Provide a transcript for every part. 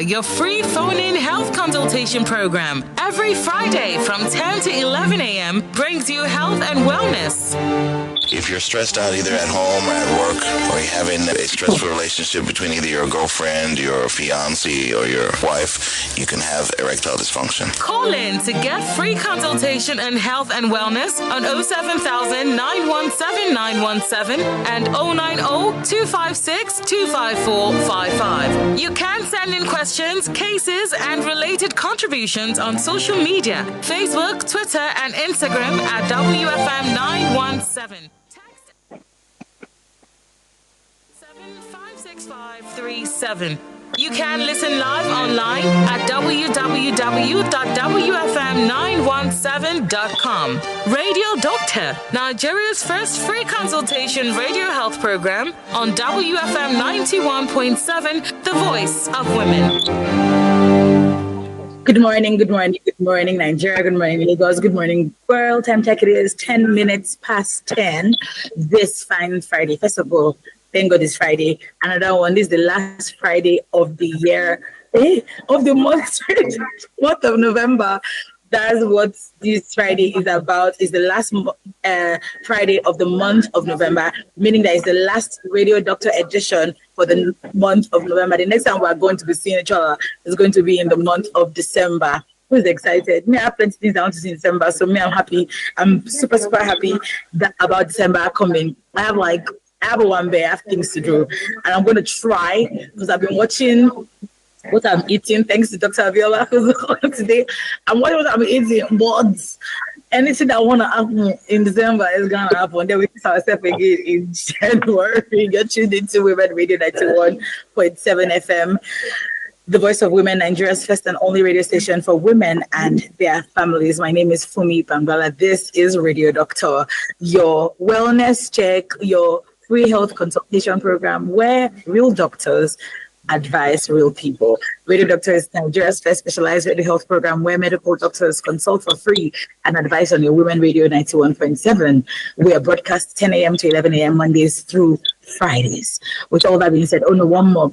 your free phone-in health consultation program. Every Friday from 10 to 11 a.m. brings you health and wellness. If you're stressed out either at home or at work, or you're having a stressful relationship between either your girlfriend, your fiancé, or your wife, you can have erectile dysfunction. Call in to get free consultation on health and wellness on 07000 917 917 and 090-256-25455. You can send in questions, cases, and related contributions on social media, Facebook, Twitter, and Instagram at WFM 917. 56537. You can listen live online at www.wfm917.com. Radio Doctor, Nigeria's first free consultation radio health program on WFM 91.7, the voice of women. Good morning, Nigeria. Good morning, Lagos. Good morning, world. Time check, it is 10 minutes past 10 this fine Friday. First of all, thank God it's Friday. Another one. This is the last Friday of the year, of the month of November. That's what this Friday is about. It's the last Friday of the month of November, meaning that it's the last Radio Doctor edition for the month of November. The next time we're going to be seeing each other is going to be in the month of December. Who's excited? Me, I have plenty of things I want to see in December, so me, I'm happy. I'm super, super happy about December coming. I have one day, I have things to do, and I'm going to try, because I've been watching what I'm eating, thanks to Dr. Abiola, who's on today. I'm watching what I'm eating, but anything that want to happen in December is going to happen. Then we see ourselves again in January. You're tuned into Women Radio 91.7 FM, the voice of women, Nigeria's first and only radio station for women and their families. My name is Fumi Bambala. This is Radio Doctor, your wellness check, your free health consultation program where real doctors advise real people. Radio Doctor is Nigeria's first specialized radio health program where medical doctors consult for free and advise on your Women Radio 91.7. We are broadcast 10 a.m. to 11 a.m. Mondays through Fridays. With all that being said, one more.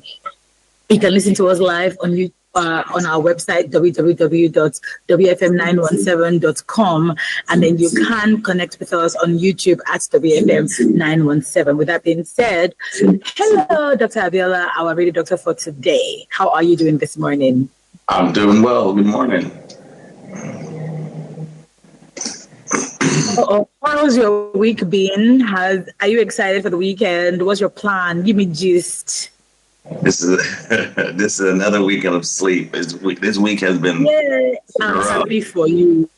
You can listen to us live on our website, www.wfm917.com, and then you can connect with us on YouTube at WFM917. With that being said, hello, Dr. Abiola, our radio doctor for today. How are you doing this morning? I'm doing well. Good morning. How's your week been? Are you excited for the weekend? What's your plan? Give me gist. This is another weekend of sleep. This week has been. Yeah, I'm happy for you.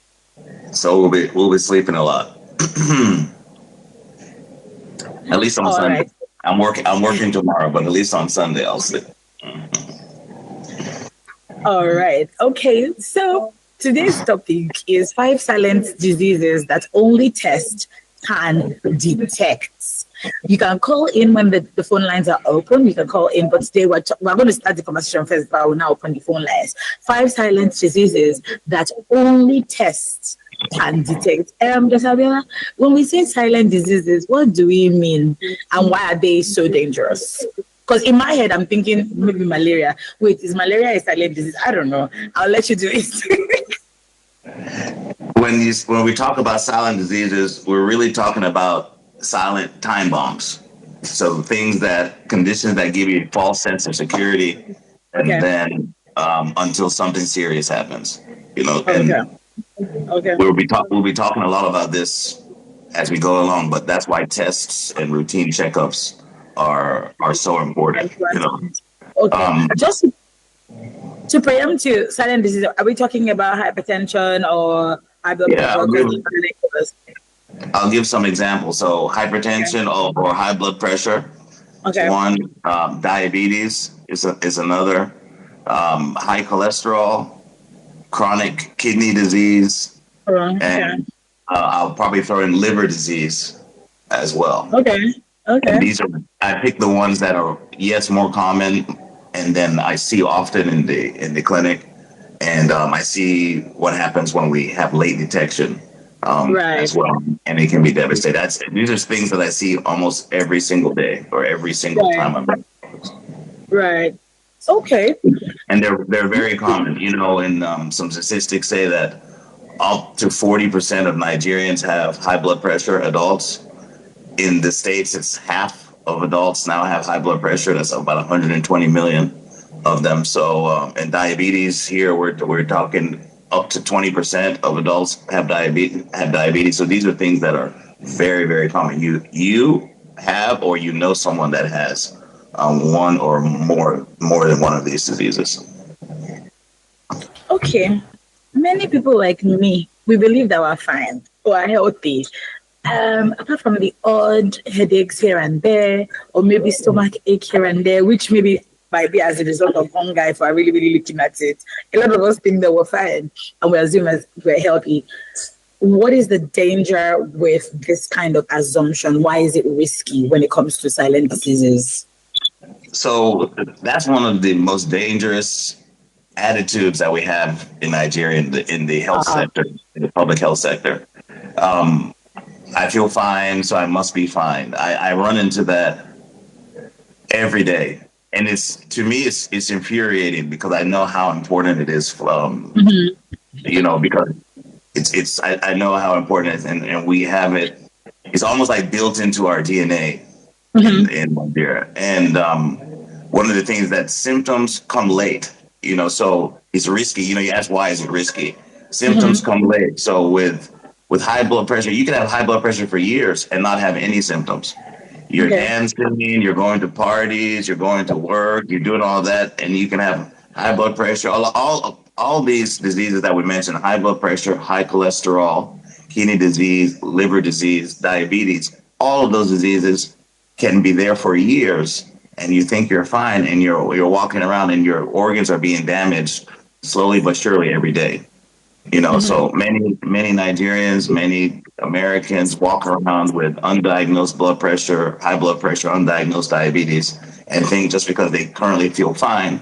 So we'll be sleeping a lot. At least on Sunday. Right. I'm working tomorrow, but at least on Sunday I'll sleep. All right. Okay. So today's topic is 5 silent diseases that only test can detect. You can call in when the phone lines are open. You can call in, but today we're going to start the conversation first, but I will now open the phone lines. 5 silent diseases that only tests can detect. Abiola, when we say silent diseases, what do we mean, and why are they so dangerous? Because in my head, I'm thinking maybe malaria. Wait, is malaria a silent disease? I don't know. I'll let you do it. When we talk about silent diseases, we're really talking about silent time bombs. So conditions that give you a false sense of security, and then until something serious happens, and we'll be talking a lot about this as we go along, but that's why tests and routine checkups are so important. Just to preempt you, silent disease, are we talking about hypertension or high blood pressure? I'll give some examples. So hypertension or high blood pressure is one. Diabetes is another. High cholesterol, chronic kidney disease, and I'll probably throw in liver disease as well. Okay. And I picked the ones that are more common, and then I see often in the clinic, and I see what happens when we have late detection. As well, and it can be devastating. These are things that I see almost every single day or every single time I'm in. Right. Okay. and they're very common. And some statistics say that up to 40% of Nigerians have high blood pressure. Adults in the States, it's half of adults now have high blood pressure. That's about 120 million of them. So, and diabetes here, we're talking up to 20% of adults have diabetes. So these are things that are very, very common. You have, or someone that has one or more than one of these diseases. Okay. Many people like me, we believe that we're fine, we're healthy. Apart from the odd headaches here and there, or maybe stomach ache here and there, which maybe might be as a result of hunger if we're really, really looking at it. A lot of us think that we're fine and we assume as we're healthy. What is the danger with this kind of assumption? Why is it risky when it comes to silent diseases? So that's one of the most dangerous attitudes that we have in Nigeria in the health sector, in the public health sector. I feel fine, so I must be fine. I run into that every day. And to me, it's infuriating because I know how important it is, because I know how important it is, and we have it. It's almost like built into our DNA in Nigeria. And one of the things that symptoms come late, so it's risky. You ask, why is it risky? Symptoms come late. So with high blood pressure, you can have high blood pressure for years and not have any symptoms. You're dancing, you're going to parties, you're going to work, you're doing all that, and you can have high blood pressure. All these diseases that we mentioned, high blood pressure, high cholesterol, kidney disease, liver disease, diabetes, all of those diseases can be there for years, and you think you're fine, and you're walking around and your organs are being damaged slowly but surely every day. So many Nigerians, many Americans walk around with undiagnosed blood pressure, high blood pressure, undiagnosed diabetes, and think just because they currently feel fine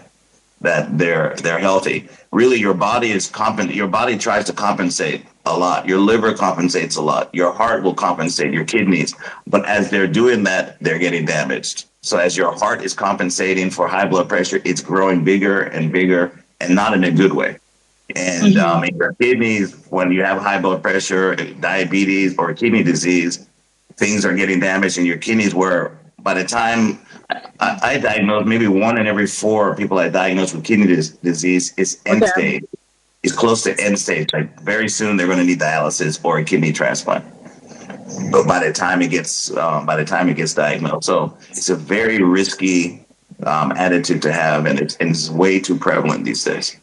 that they're healthy. Really, your body tries to compensate a lot. Your liver compensates a lot. Your heart will compensate, your kidneys. But as they're doing that, they're getting damaged. So as your heart is compensating for high blood pressure, it's growing bigger and bigger, and not in a good way. And in your kidneys, when you have high blood pressure, diabetes, or kidney disease, things are getting damaged in your kidneys, where by the time I diagnosed, maybe 1 in every 4 people I diagnosed with kidney disease is end stage. It's close to end stage. Like very soon they're going to need dialysis or a kidney transplant. But by the time it gets diagnosed, so it's a very risky attitude to have, and it's way too prevalent these days.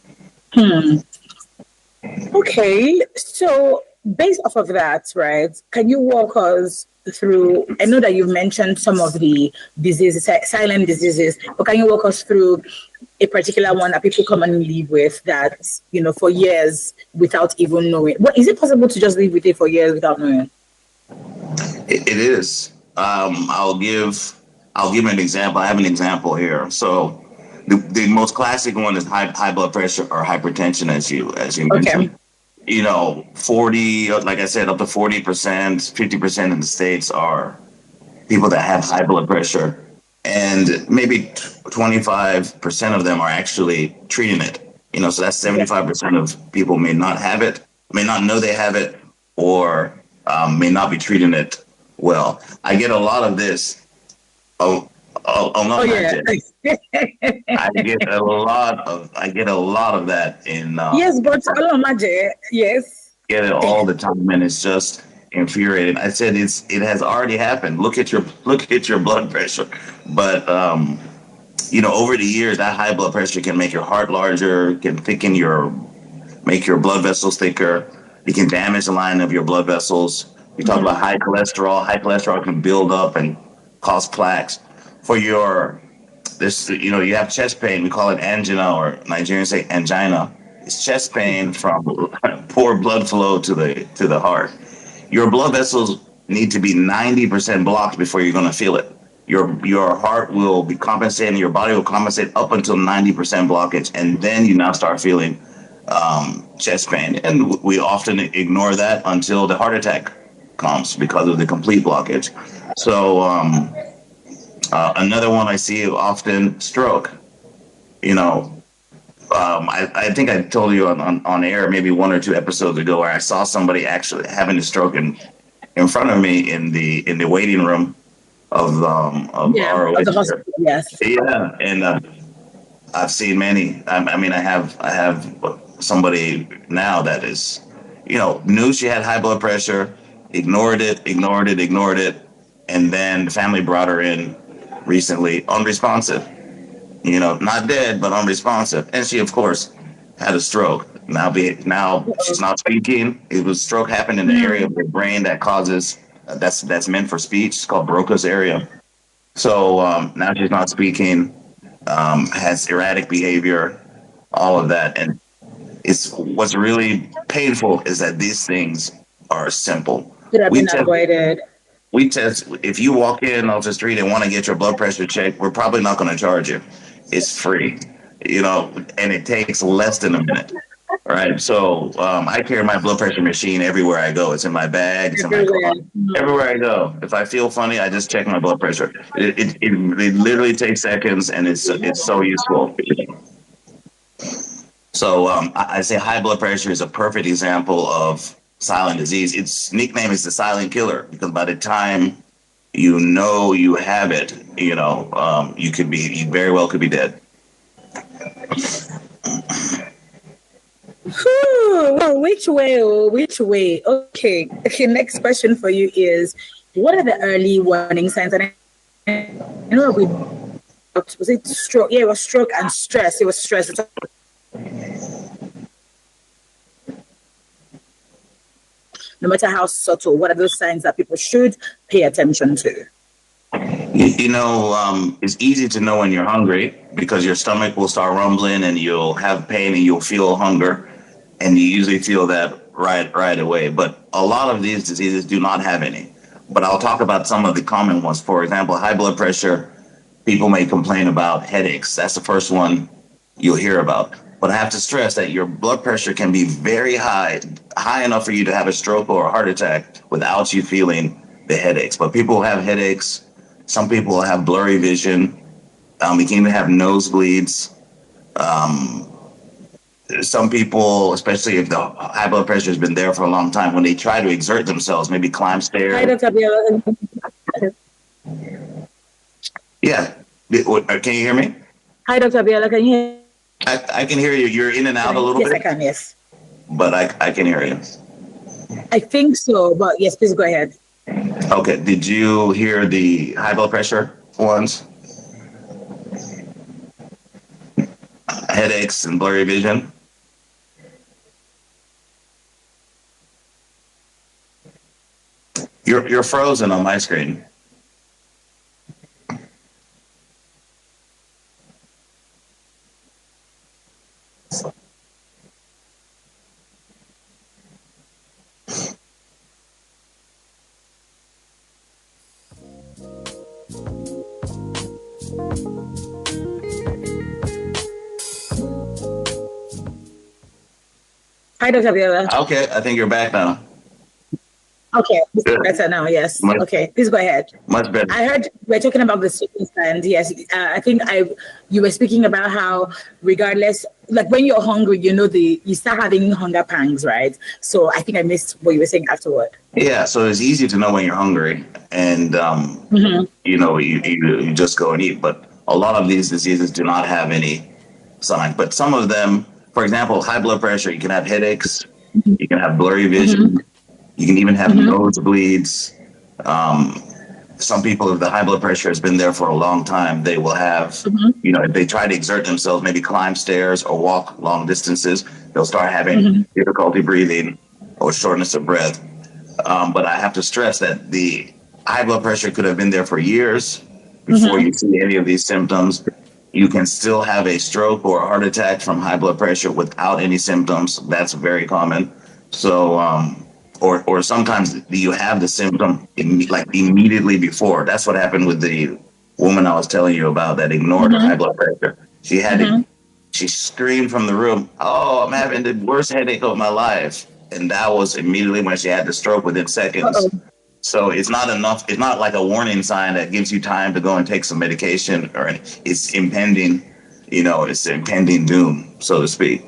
Okay, so based off of that, right, can you walk us through, I know that you've mentioned some of the diseases, silent diseases, but can you walk us through a particular one that people commonly live with that, for years without even knowing? Is it possible to just live with it for years without knowing? It is. I'll give an example. I have an example here. So the most classic one is high blood pressure or hypertension, as you mentioned. Okay. 40, like I said, up to 40%, 50% in the States are people that have high blood pressure, and maybe 25% of them are actually treating it. So that's 75% of people may not have it, may not know they have it, or may not be treating it well. I get a lot of this. I get a lot of that in. Yes, but yes. Get it all the time, and it's just infuriating. I said it has already happened. Look at your blood pressure, but over the years, that high blood pressure can make your heart larger, can make your blood vessels thicker. It can damage the lining of your blood vessels. We talk about high cholesterol. High cholesterol can build up and cause plaques. For you have chest pain. We call it angina, or Nigerians say angina. It's chest pain from poor blood flow to the heart. Your blood vessels need to be 90% blocked before you're going to feel it. Your heart will be compensating. Your body will compensate up until 90% blockage, and then you now start feeling chest pain. And we often ignore that until the heart attack comes because of the complete blockage. So another one I see often, stroke. I think I told you on air maybe 1 or 2 episodes ago where I saw somebody actually having a stroke in front of me in the waiting room of ROA. Of the hospital, yes. Yeah, and I've seen many. I mean, I have somebody now that is, knew she had high blood pressure, ignored it, and then the family brought her in recently, unresponsive. Not dead, but unresponsive, and she, of course, had a stroke. Now she's not speaking. It was stroke happened in the area of the brain that causes that's meant for speech. It's called Broca's area. So now she's not speaking, has erratic behavior, all of that. And what's really painful is that these things are simple. Could have been avoided. We test, if you walk in off the street and want to get your blood pressure checked, we're probably not going to charge you. It's free, and it takes less than a minute. Right. So I carry my blood pressure machine everywhere I go. It's in my bag. It's in my car. Everywhere I go. If I feel funny, I just check my blood pressure. It literally takes seconds, and it's so useful. So I say high blood pressure is a perfect example of silent disease. Its nickname is the silent killer because by the time you have it, you very well could be dead. Well, which way? Okay. Next question for you is, what are the early warning signs? And was it stroke? Yeah, it was stroke and stress. It was stress. No matter how subtle, what are those signs that people should pay attention to? It's easy to know when you're hungry because your stomach will start rumbling and you'll have pain and you'll feel hunger. And you usually feel that right away. But a lot of these diseases do not have any. But I'll talk about some of the common ones. For example, high blood pressure, people may complain about headaches. That's the first one you'll hear about. But I have to stress that your blood pressure can be very high enough for you to have a stroke or a heart attack without you feeling the headaches. But people have headaches. Some people have blurry vision. You can even have nosebleeds. Some people, especially if the high blood pressure has been there for a long time, when they try to exert themselves, maybe climb stairs. Hi, Dr. Abiola. Yeah. Can you hear me? Hi, Dr. Abiola. Can you hear? I can hear you. You're in and out a little bit. Yes, I can, yes. But I can hear you. I think so, but yes, please go ahead. Okay. Did you hear the high blood pressure ones? Headaches and blurry vision? You're frozen on my screen. Hi, Dr. Abiola. Okay, I think you're back now. Okay, this is better now, yes. Okay, please go ahead. Much better. I heard we're talking about the sickness, and yes, I think you were speaking about how regardless, like when you're hungry, you start having hunger pangs, right? So I think I missed what you were saying afterward. Yeah, so it's easy to know when you're hungry, and you just go and eat. But a lot of these diseases do not have any sign. But some of them, for example, high blood pressure, you can have headaches, you can have blurry vision. You can even have nosebleeds. Some people, if the high blood pressure has been there for a long time, they will have, if they try to exert themselves, maybe climb stairs or walk long distances, they'll start having difficulty breathing or shortness of breath. But I have to stress that the high blood pressure could have been there for years before you see any of these symptoms. You can still have a stroke or a heart attack from high blood pressure without any symptoms. That's very common. So, or sometimes you have the symptom immediately before. That's what happened with the woman I was telling you about that ignored her high blood pressure. She had she screamed from the room, "Oh, I'm having the worst headache of my life." And that was immediately when she had the stroke within seconds. So it's not enough. It's not like a warning sign that gives you time to go and take some medication or it's impending. it's impending doom, so to speak.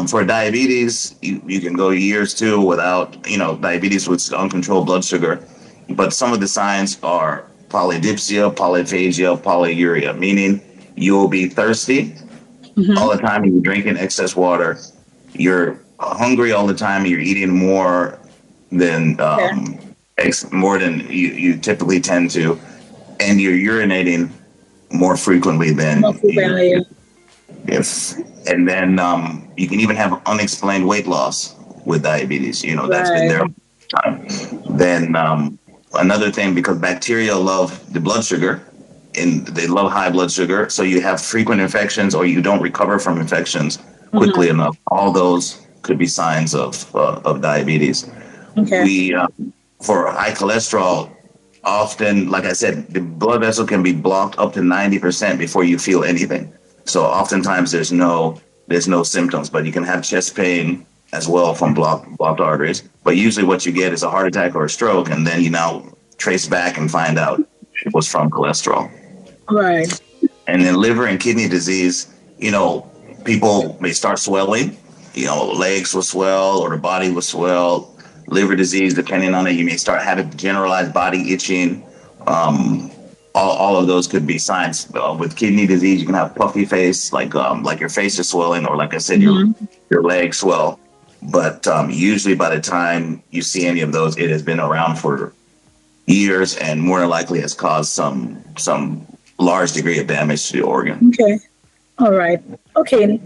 For diabetes, you can go years too without, diabetes with uncontrolled blood sugar. But some of the signs are polydipsia, polyphagia, polyuria, meaning you'll be thirsty all the time. You're drinking excess water. You're hungry all the time. You're eating more than you typically tend to, and you're urinating more frequently than and then you can even have unexplained weight loss with diabetes. That's been there all the time. Then another thing, because bacteria love the blood sugar, and they love high blood sugar, so you have frequent infections or you don't recover from infections quickly enough. All those could be signs of diabetes. We for high cholesterol, often, like I said, the blood vessel can be blocked up to 90% before you feel anything. So oftentimes there's no symptoms, but you can have chest pain as well from blocked arteries. But usually what you get is a heart attack or a stroke, and then you now trace back and find out it was from cholesterol. Right. And then liver and kidney disease, people may start swelling, legs will swell or the body will swell. Liver disease, depending on it, you may start having generalized body itching. All of those could be signs. With kidney disease, you can have puffy face, like your face is swelling, or like I said, your legs swell. But usually by the time you see any of those, it has been around for years and more than likely has caused some large degree of damage to the organ. Okay. All right. Okay.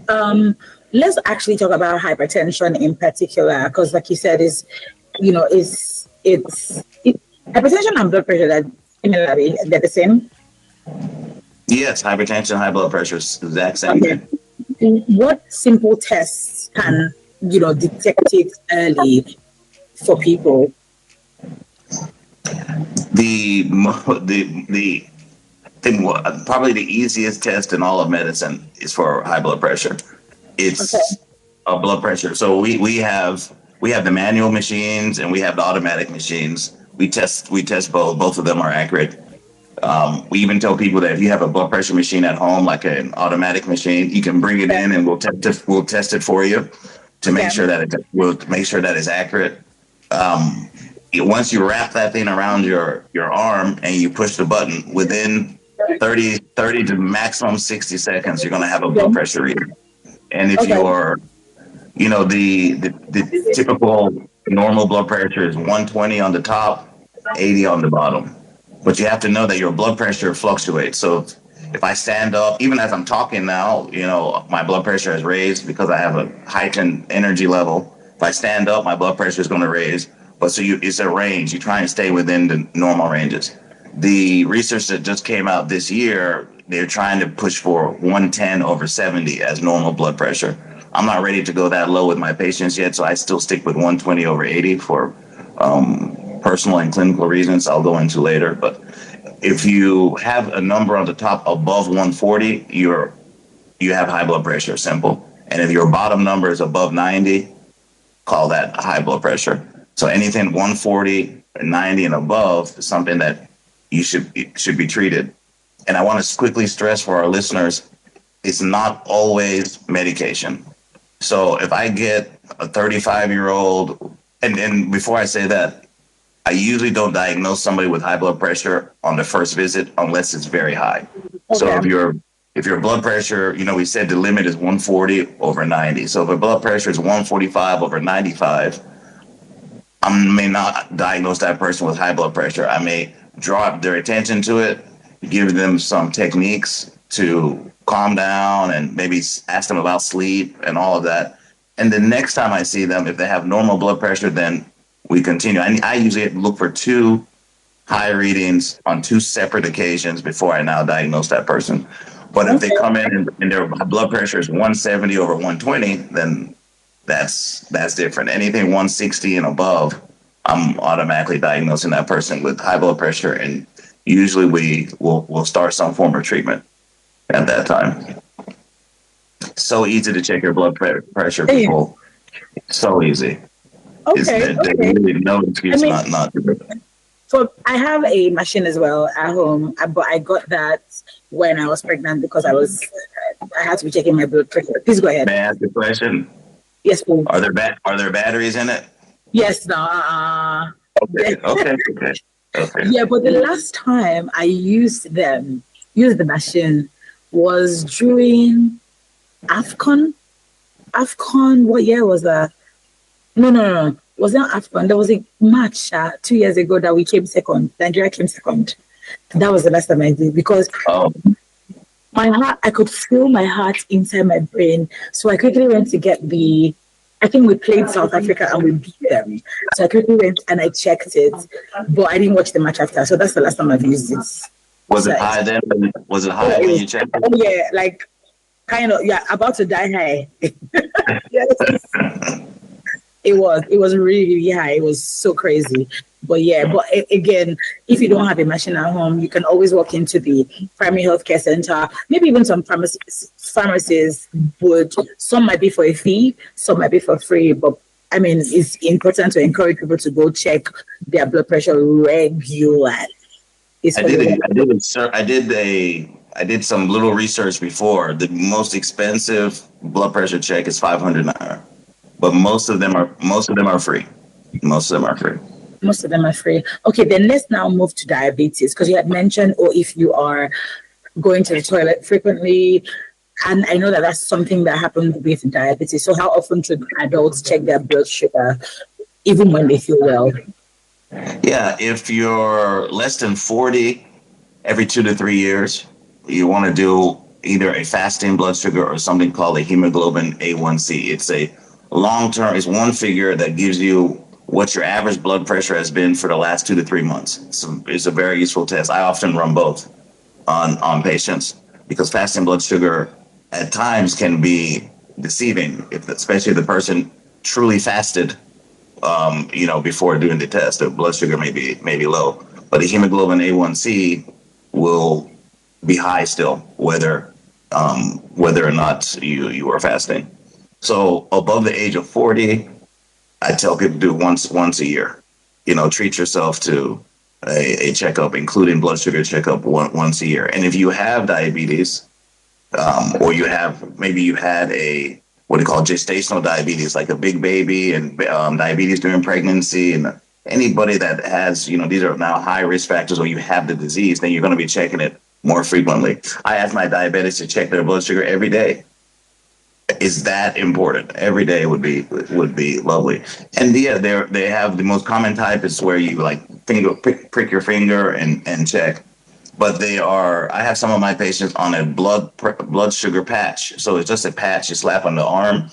Let's actually talk about hypertension in particular, because like you said, hypertension and blood pressure that similarly, they're the same? Yes, hypertension, high blood pressure is the exact same thing. What simple tests can, detect it early for people? The thing, probably the easiest test in all of medicine is for high blood pressure. It's a blood pressure. So we have the manual machines and we have the automatic machines. We test both. Both of them are accurate. We even tell people that if you have a blood pressure machine at home, like an automatic machine, you can bring it in and we'll test it for you to make sure that it's accurate. Once you wrap that thing around your arm and you push the button, within 30 to maximum 60 seconds, you're going to have a blood pressure reading. And if you're, the typical normal blood pressure is 120 on the top, 80 on the bottom. But you have to know that your blood pressure fluctuates. So if I stand up, even as I'm talking now, my blood pressure has raised because I have a heightened energy level. If I stand up, my blood pressure is going to raise. But it's a range. You try and stay within the normal ranges. The research that just came out this year, they're trying to push for 110 over 70 as normal blood pressure. I'm not ready to go that low with my patients yet, so I still stick with 120 over 80 for personal and clinical reasons I'll go into later. But if you have a number on the top above 140, you have high blood pressure, simple. And if your bottom number is above 90, call that high blood pressure. So anything 140 and 90 and above is something that you should be treated. And I want to quickly stress for our listeners, it's not always medication. So if I get a 35-year-old, and before I say that, I usually don't diagnose somebody with high blood pressure on the first visit unless it's very high. Okay. So if your blood pressure, we said the limit is 140 over 90. So if a blood pressure is 145 over 95, I may not diagnose that person with high blood pressure. I may draw their attention to it, give them some techniques to calm down and maybe ask them about sleep and all of that. And the next time I see them, if they have normal blood pressure, then we continue. I usually look for 2 high readings on 2 separate occasions before I now diagnose that person. But if they come in and their blood pressure is 170 over 120, then that's different. Anything 160 and above, I'm automatically diagnosing that person with high blood pressure, and usually we'll start some form of treatment at that time. So easy to check your blood pressure, people. So easy. Okay. Really no excuse not to do it. So I have a machine as well at home, but I got that when I was pregnant because I was I have to be checking my blood pressure. Please go ahead. May I ask a question? Yes, please. Are there batteries in it? Yes, no. Okay. Yeah, but the last time I used the machine was during AFCON. AFCON, what year was that? No. It was not AFCON. There was a match 2 years ago that we came second. Nigeria came second. That was the last time I did because my heart, I could feel my heart inside my brain. So I quickly went to get I think we played South Africa and we beat them. So I quickly went and I checked it, but I didn't watch the match after. So that's the last time I've used it. Was it high then? Was it high when you checked it? Oh, yeah, like kind of, about to die high. Yes. It was really, really high. It was so crazy. But again, if you don't have a machine at home, you can always walk into the primary healthcare center. Maybe even some pharmacies would. Some might be for a fee, some might be for free. But I mean, it's important to encourage people to go check their blood pressure regularly. I did some little research before. The most expensive blood pressure check is 500 naira. But most of them are free. Most of them are free. Okay, then let's now move to diabetes because you had mentioned, if you are going to the toilet frequently, and I know that that's something that happens with diabetes. So how often should adults check their blood sugar, even when they feel well? Yeah, if you're less than 40, every 2 to 3 years, you want to do either a fasting blood sugar or something called a hemoglobin A1C. It's a long-term, it's one figure that gives you what your average blood pressure has been for the last 2 to 3 months. It's a very useful test. I often run both on patients because fasting blood sugar at times can be deceiving, especially if the person truly fasted, before doing the test. The blood sugar may be low, but the hemoglobin A1C will be high still, whether or not you are fasting. So above the age of 40, I tell people to do once a year. Treat yourself to a checkup, including blood sugar checkup once a year. And if you have diabetes, or you had what we call gestational diabetes, like a big baby, and diabetes during pregnancy, and anybody that has, these are now high risk factors, or you have the disease, then you're going to be checking it more frequently. I ask my diabetics to check their blood sugar every day. Is that important? Every day would be lovely. And they have the most common type is where you prick your finger and check. But I have some of my patients on a blood sugar patch. So it's just a patch you slap on the arm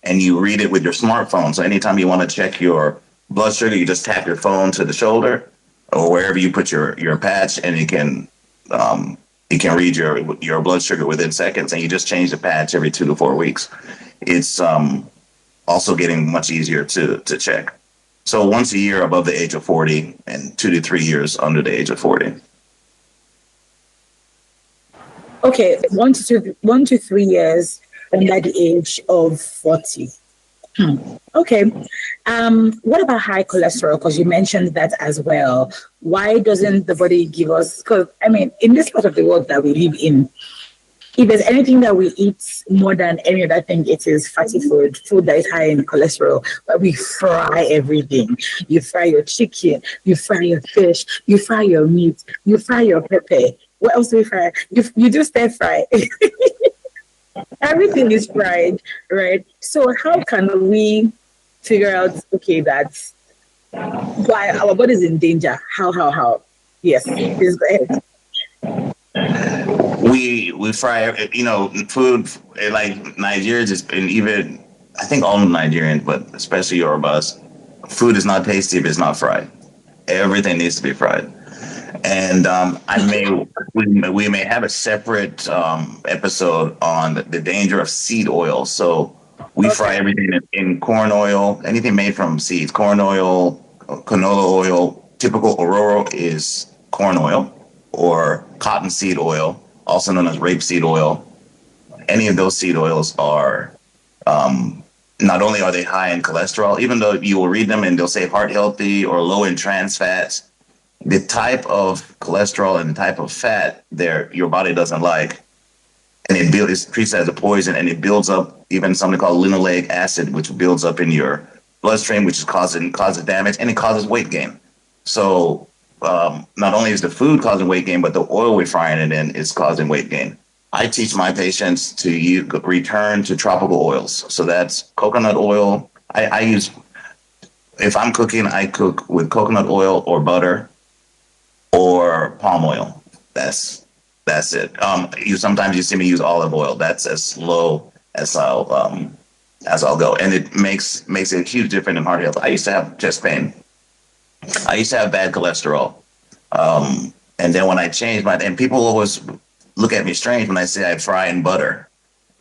and you read it with your smartphone. So anytime you want to check your blood sugar, you just tap your phone to the shoulder or wherever you put your patch, and it can read your blood sugar within seconds, and you just change the patch every 2 to 4 weeks. It's also getting much easier to check. So once a year above the age of 40 and 2 to 3 years under the age of 40. Okay, 1 to 3 years under the age of 40. Okay. What about high cholesterol? Because you mentioned that as well. Why doesn't the body give us? Because in this part of the world that we live in, if there's anything that we eat more than any other thing, it is fatty food that is high in cholesterol. But we fry everything. You fry your chicken, you fry your fish, you fry your meat, you fry your pepper. What else do we fry? You do stir fry. Everything is fried, right? So how can we figure out, that's why our body is in danger? How? Yes, please go ahead. We fry, food like Nigerians, and even I think all Nigerians, but especially Yorubas, food is not tasty if it's not fried. Everything needs to be fried. And we may have a separate episode on the danger of seed oil. So we fry everything in corn oil, anything made from seeds, corn oil, canola oil. Typical Aurora is corn oil or cottonseed oil, also known as rapeseed oil. Any of those seed oils are not only are they high in cholesterol, even though you will read them and they'll say heart healthy or low in trans fats. The type of cholesterol and the type of fat your body doesn't like and it's treated as a poison, and it builds up even something called linoleic acid, which builds up in your bloodstream, which causes damage, and it causes weight gain. So not only is the food causing weight gain, but the oil we're frying it in is causing weight gain. I teach my patients to return to tropical oils. So that's coconut oil. I use, if I'm cooking, I cook with coconut oil or butter or palm oil. That's it. Sometimes you see me use olive oil. That's as low as I'll go, and it makes a huge difference in heart health. I used to have chest pain. I used to have bad cholesterol, and then when I changed and people always look at me strange when I say I fry in butter.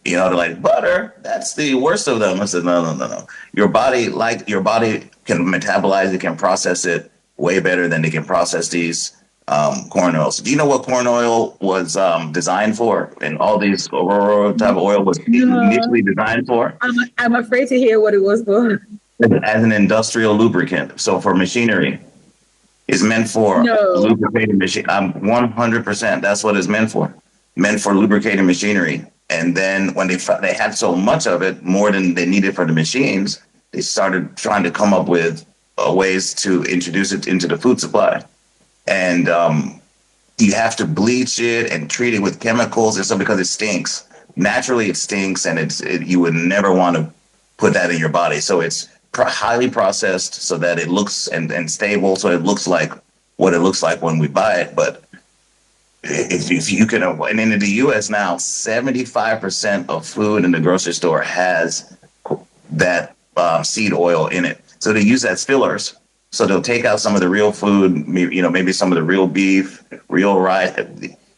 You know, they're like, butter? That's the worst of them. I said, no. Your body can metabolize it, can process it way better than they can process these corn oils. Do you know what corn oil was designed for? And all these ROA type of oil was initially designed for? I'm afraid to hear what it was for. As an industrial lubricant. So for machinery. It's meant for lubricating machine. 100%. That's what it's meant for. Meant for lubricating machinery. And then when they had so much of it, more than they needed for the machines, they started trying to come up with ways to introduce it into the food supply. And you have to bleach it and treat it with chemicals and stuff because it stinks. Naturally, it stinks, and you would never want to put that in your body. So it's highly processed so that it looks and stable, so it looks like what it looks like when we buy it. But if you can, and in the U.S. now, 75% of food in the grocery store has that seed oil in it. So they use that as fillers. So they'll take out some of the real food, maybe some of the real beef, real rice,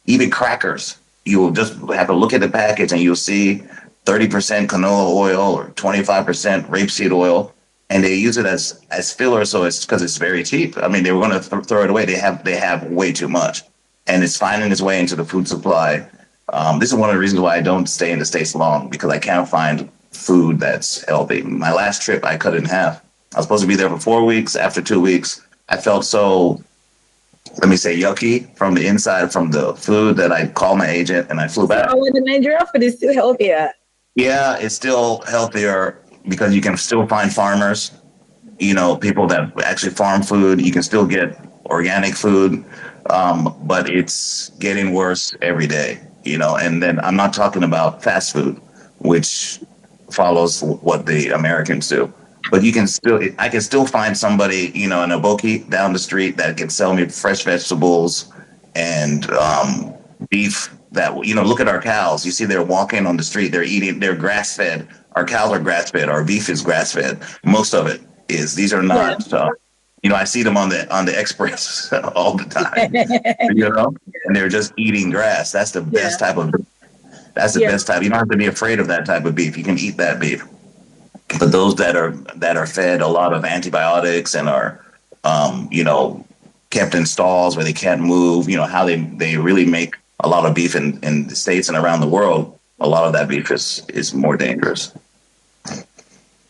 even crackers. You'll just have to look at the package and you'll see 30% canola oil or 25% rapeseed oil. And they use it as filler, so it's because it's very cheap. I mean, they were going to throw it away. They have way too much, and it's finding its way into the food supply. This is one of the reasons why I don't stay in the States long, because I can't find food that's healthy. My last trip, I cut it in half. I was supposed to be there for 4 weeks. After 2 weeks, I felt so, let me say, yucky from the inside from the food that I called my agent and I flew back. Oh, the Nigeria food is still healthier. Yeah, it's still healthier because you can still find farmers, people that actually farm food. You can still get organic food, but it's getting worse every day, and then I'm not talking about fast food, which follows what the Americans do. But I can still find somebody, in a boki down the street that can sell me fresh vegetables and beef that, look at our cows. You see, they're walking on the street. They're grass fed. Our cows are grass fed. Our beef is grass fed. Most of it is. These are not, I see them on the express all the time, and they're just eating grass. That's the best type of, best type. You don't have to be afraid of that type of beef. You can eat that beef. But those that are fed a lot of antibiotics and are, kept in stalls where they can't move, how they really make a lot of beef in the States and around the world. A lot of that beef is more dangerous.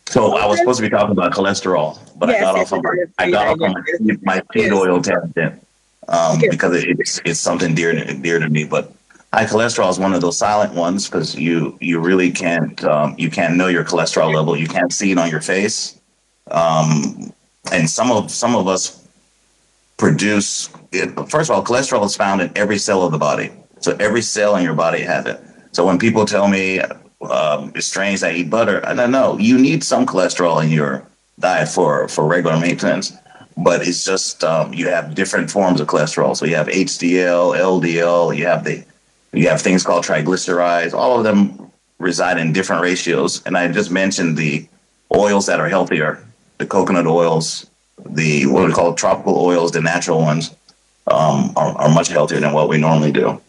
So I was supposed to be talking about cholesterol, but I got off on my seed oil tangent because it's something dear to me. But high cholesterol is one of those silent ones because you really can't know your cholesterol level. You can't see it on your face, and some of us produce it. First of all, cholesterol is found in every cell of the body, so every cell in your body has it. So when people tell me it's strange I eat butter, I don't know. You need some cholesterol in your diet for regular maintenance, but it's just you have different forms of cholesterol. So you have HDL, LDL, you have things called triglycerides. All of them reside in different ratios. And I just mentioned the oils that are healthier, the coconut oils, the what we call tropical oils, the natural ones are much healthier than what we normally do.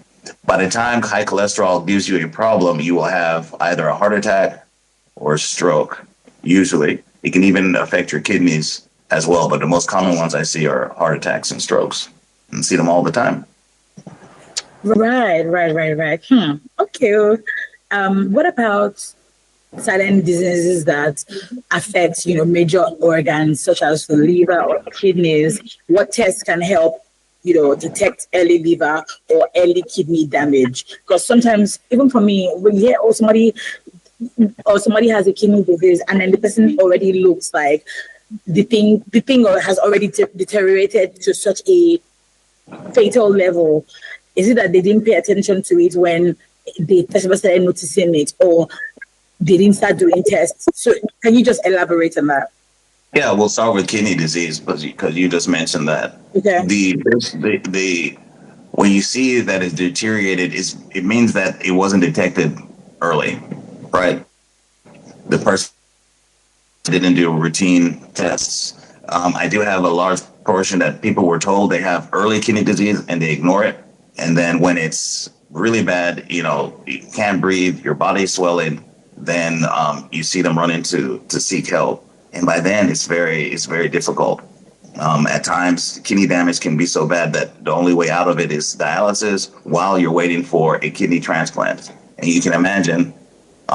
By the time high cholesterol gives you a problem, you will have either a heart attack or a stroke. Usually, it can even affect your kidneys as well. But the most common ones I see are heart attacks and strokes, and see them all the time. Right. Okay. What about silent diseases that affect, major organs such as the liver or kidneys? What tests can help detect early liver or early kidney damage. Because sometimes, even for me, when you hear, somebody has a kidney disease, and then the person already looks like the thing has already deteriorated to such a fatal level. Is it that they didn't pay attention to it when they first started noticing it, or they didn't start doing tests? So can you just elaborate on that? Yeah, we'll start with kidney disease because you just mentioned that. Okay. When you see that it's deteriorated, it means that it wasn't detected early, right? The person didn't do routine tests. I do have a large portion that people were told they have early kidney disease and they ignore it. And then when it's really bad, you can't breathe, your body's swelling, then you see them run to seek help. And by then it's very difficult. At times, kidney damage can be so bad that the only way out of it is dialysis while you're waiting for a kidney transplant. And you can imagine,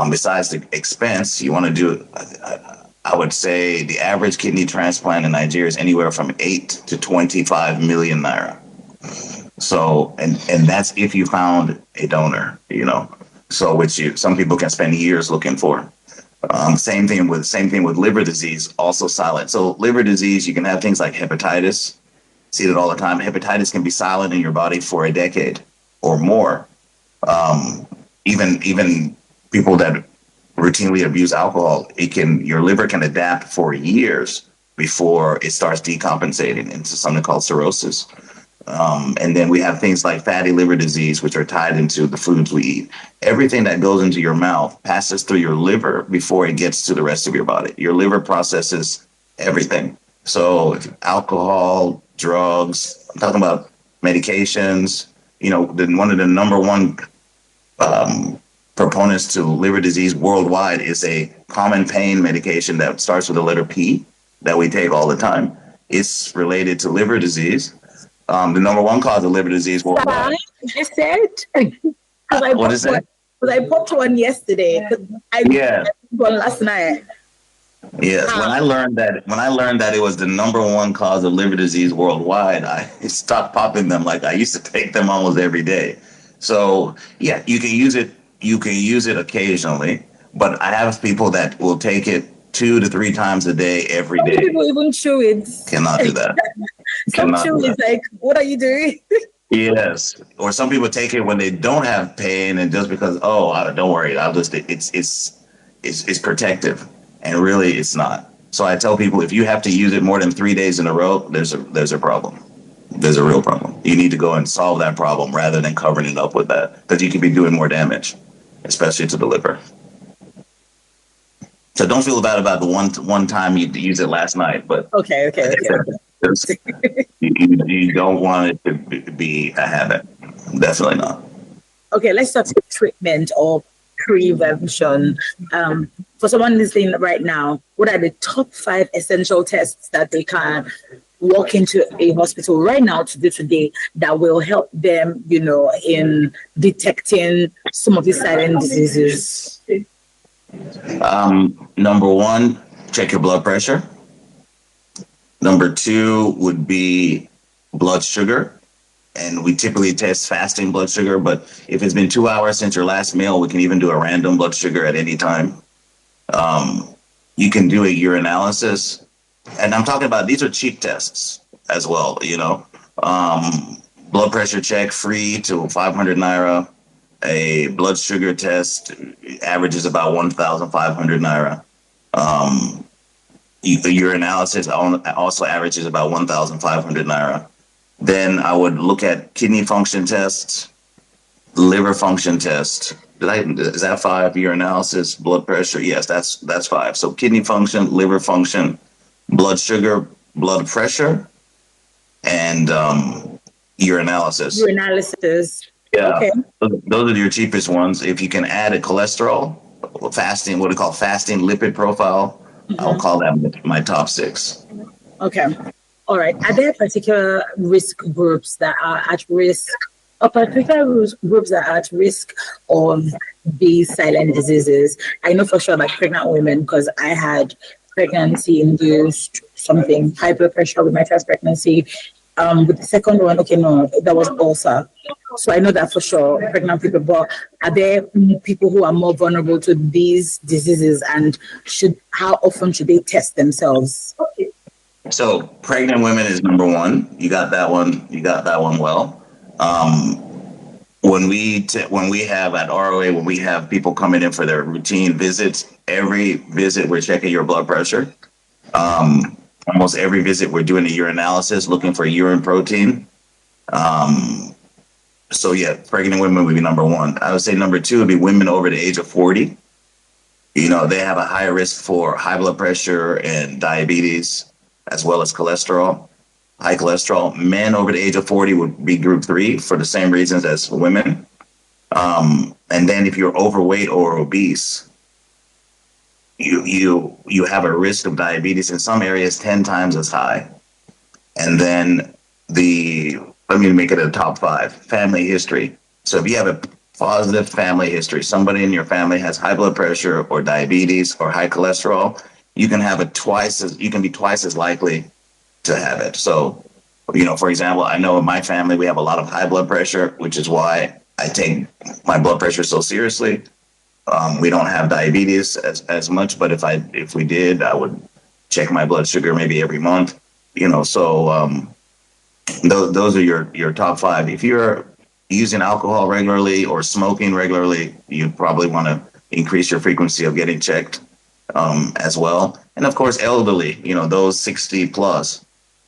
besides the expense, you want to do, I would say the average kidney transplant in Nigeria is anywhere from 8 to 25 million naira. So, and that's if you found a donor, so some people can spend years looking for. Same thing with liver disease, also silent. So liver disease, you can have things like hepatitis. See it all the time. Hepatitis can be silent in your body for a decade or more. Even people that routinely abuse alcohol, your liver can adapt for years before it starts decompensating into something called cirrhosis. And then we have things like fatty liver disease, which are tied into the foods we eat. Everything that goes into your mouth passes through your liver before it gets to the rest of your body. Your liver processes everything. So alcohol, drugs, I'm talking about medications, one of the number one proponents to liver disease worldwide is a common pain medication that starts with the letter P that we take all the time. It's related to liver disease. The number one cause of liver disease worldwide. I said, what is that? Because I popped one yesterday. I popped one last night. Yes, when I learned that it was the number one cause of liver disease worldwide, I stopped popping them. Like I used to take them almost every day. So yeah, you can use it. You can use it occasionally, but I have people that will take it 2 to 3 times a day, every day. Some people even chew it. Cannot do that. Some chew is like, what are you doing? Yes, or some people take it when they don't have pain, and just because, don't worry, it's protective, and really it's not. So I tell people, if you have to use it more than 3 days in a row, there's a problem. There's a real problem. You need to go and solve that problem rather than covering it up with that, because you could be doing more damage, especially to the liver. So don't feel bad about the one time you used it last night, but okay. You don't want it to be a habit. Definitely not. Okay, let's talk about treatment or prevention. For someone listening right now, what are the top 5 essential tests that they can walk into a hospital right now to do today that will help them, in detecting some of these silent diseases? Number 1, check your blood pressure. Number 2 would be blood sugar. And we typically test fasting blood sugar, but if it's been 2 hours since your last meal, we can even do a random blood sugar at any time. You can do a urinalysis. And I'm talking about, these are cheap tests as well, blood pressure check, free to 500 naira. A blood sugar test averages about 1,500 naira. The urinalysis also averages about 1,500 naira. Then I would look at kidney function tests, liver function test. Is that 5? Urinalysis, blood pressure? Yes, that's 5. So kidney function, liver function, blood sugar, blood pressure, and urinalysis. Urinalysis. Yeah, okay. Those are your cheapest ones. If you can add a cholesterol, fasting, what we call fasting lipid profile, I'll call that my top 6. Okay. All right. Are there particular risk groups that are at risk, or particular groups that are at risk of these silent diseases? I know for sure, like pregnant women, because I had pregnancy-induced high blood pressure with my first pregnancy. With the second one, okay, no, that was ulcer. So I know that for sure, pregnant people. But are there people who are more vulnerable to these diseases, and how often should they test themselves? So pregnant women is number one. You got that one. You got that one well. When we have at ROA, when we have people coming in for their routine visits, every visit we're checking your blood pressure. Almost every visit we're doing a urinalysis, looking for urine protein. So yeah, pregnant women would be number one. I would say number two would be women over the age of 40. You know, they have a higher risk for high blood pressure and diabetes, as well as cholesterol, high cholesterol. Men over the age of 40 would be group 3 for the same reasons as women. And then if you're overweight or obese, you have a risk of diabetes in some areas 10 times as high. And then let me make it a top 5, family history. So if you have a positive family history, somebody in your family has high blood pressure or diabetes or high cholesterol, you can be twice as likely to have it. So, you know, for example, I know in my family we have a lot of high blood pressure, which is why I take my blood pressure so seriously. We don't have diabetes as much, but if we did, I would check my blood sugar maybe every month. You know, so those are your top 5. If you're using alcohol regularly or smoking regularly, you probably want to increase your frequency of getting checked as well. And of course, elderly, you know, those 60 plus,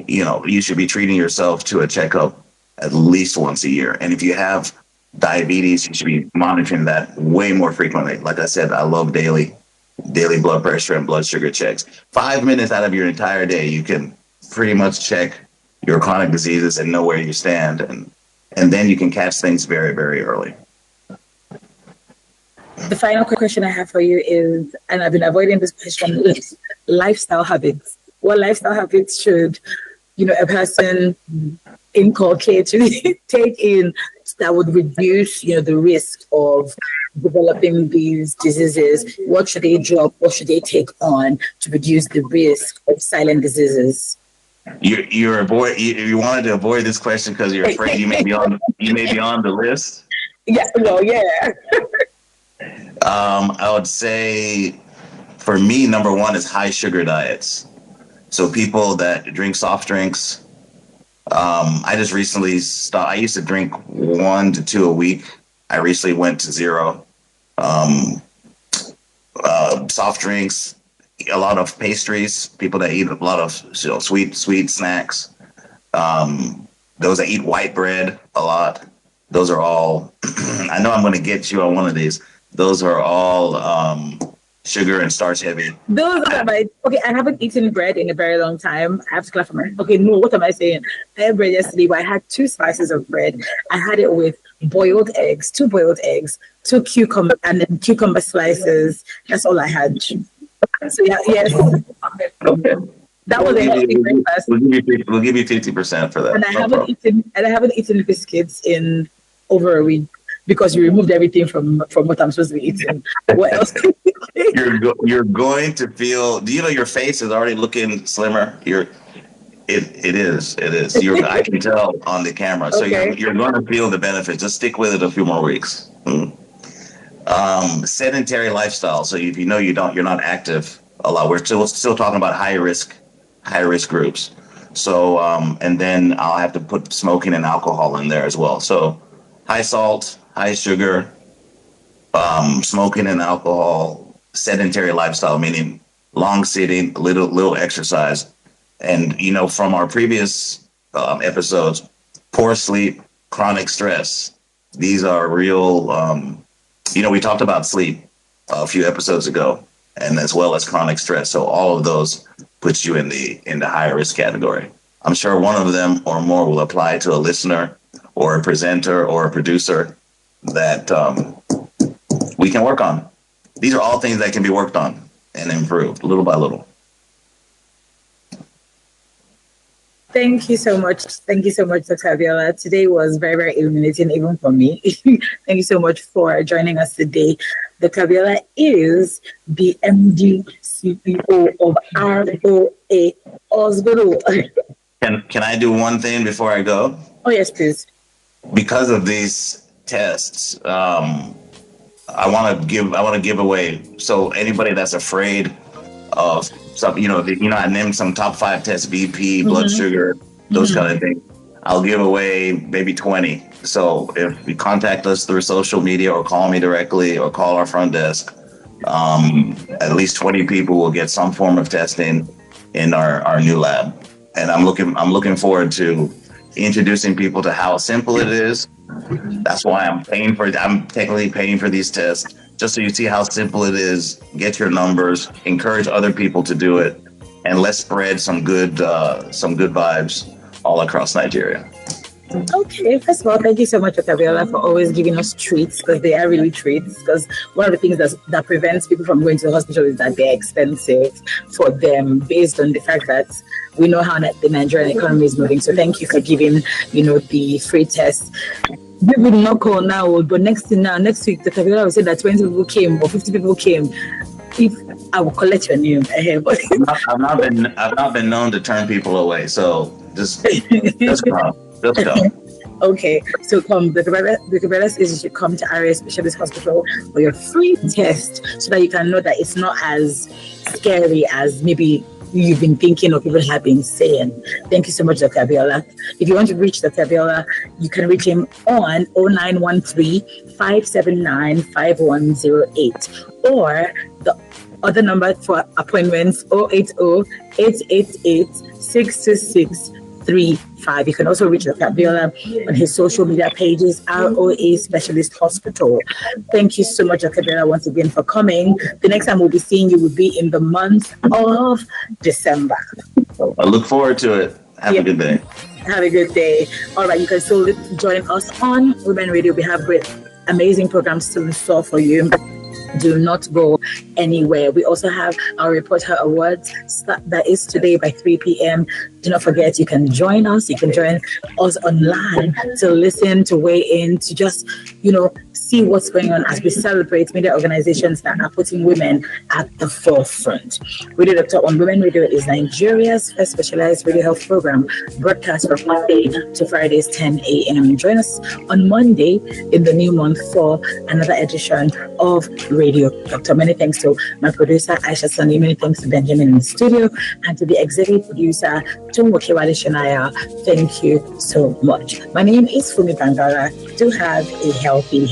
you know, you should be treating yourself to a checkup at least once a year. And if you have diabetes, you should be monitoring that way more frequently. Like I said, I love daily blood pressure and blood sugar checks. 5 minutes out of your entire day, you can pretty much check your chronic diseases and know where you stand. And then you can catch things very, very early. The final question I have for you is, and I've been avoiding this question, lifestyle habits. What lifestyle habits should, you know, a person inculcate, take in that would reduce, you know, the risk of developing these diseases? What should they drop? What should they take on to reduce the risk of silent diseases? You wanted to avoid this question because you're afraid you may be on the list. Yeah, well, yeah. I would say for me, number one is high sugar diets. So people that drink soft drinks. I just recently stopped. I used to drink 1 to 2 a week. I recently went to 0. Soft drinks, a lot of pastries. People that eat a lot of sweet snacks. Those that eat white bread a lot. Those are all. I know I'm going to get you on one of these. Those are all sugar and starch heavy. Those are okay. I haven't eaten bread in a very long time. I have to clap for my. Okay, no, what am I saying? I had bread yesterday, but I had 2 slices of bread. I had it with boiled eggs, 2 boiled eggs, 2 cucumber, and then cucumber slices. That's all I had. So yeah, yes. Okay. That was a healthy breakfast. We'll give you 50% for that. And I haven't eaten biscuits in over a week, because you removed everything from what I'm supposed to be eating. What else? You're going to feel. Do you know your face is already looking slimmer? It is. I can tell on the camera. So okay. You're going to feel the benefits. Just stick with it a few more weeks. Sedentary lifestyle. So if you know you're not active a lot. We're still talking about high risk groups. So and then I'll have to put smoking and alcohol in there as well. So high salt, high sugar, smoking and alcohol, sedentary lifestyle, meaning long sitting, little exercise. And, you know, from our previous episodes, poor sleep, chronic stress, these are real, we talked about sleep a few episodes ago, and as well as chronic stress. So all of those puts you in the higher risk category. I'm sure one of them or more will apply to a listener or a presenter or a producer that we can work on. These are all things that can be worked on and improved little by little. Thank you so much. Thank you so much, Dr. Abiola. Today was very, very illuminating, even for me. Thank you so much for joining us today. Dr. Abiola is the MD CEO of ROA Hospital. Can I do one thing before I go? Oh, yes, please. Because of these tests, I want to give away. So anybody that's afraid of some, I named some top 5 tests: BP, blood sugar, those kind of things. I'll give away maybe 20. So if you contact us through social media or call me directly or call our front desk, at least 20 people will get some form of testing in our new lab. And I'm looking forward to introducing people to how simple it is. That's why I'm technically paying for these tests, just so you see how simple it is. Get your numbers, encourage other people to do it, and let's spread some good vibes all across Nigeria. Okay, first of all, thank you so much, Dr. Abiola, for always giving us treats, because they are really treats. Because one of the things that prevents people from going to the hospital is that they're expensive for them, based on the fact that we know how the Nigerian economy is moving. So thank you for giving, the free tests. We will not call now, but next week, Dr. Abiola will say that 20 people came or 50 people came. If I will collect your name. I've not been known to turn people away, so just come. Just come. Okay, so the Abiola says you should come to ROA Specialist Hospital for your free test, so that you can know that it's not as scary as maybe you've been thinking or people have been saying. Thank you so much, Dr. Abiola. If you want to reach Dr. Abiola, you can reach him on 0913-579-5108, or the other number for appointments, 080-888-62635. You can also reach Dr. Abiola on his social media pages, ROA Specialist Hospital. Thank you so much, Dr. Abiola, once again for coming. The next time we'll be seeing you will be in the month of December. I look forward to it. Have a good day. Have a good day. All right, you can still join us on Women Radio. We have great, amazing programs still in store for you. Do not go anywhere. We also have our Reporter Awards that is today by 3 p.m. Do not forget, you can join us. You can join us online to listen, to weigh in, to just, see what's going on as we celebrate media organizations that are putting women at the forefront. Radio Doctor on Women Radio is Nigeria's first specialized radio health program, broadcast from Monday to Fridays, 10 a.m. Join us on Monday in the new month for another edition of Radio Doctor. Many thanks to my producer, Aisha Sunny. Many thanks to Benjamin in the studio, and to the executive producer, Tumwokiwale Shanaya. Thank you so much. My name is Fumi Bangara. Do have a healthy health.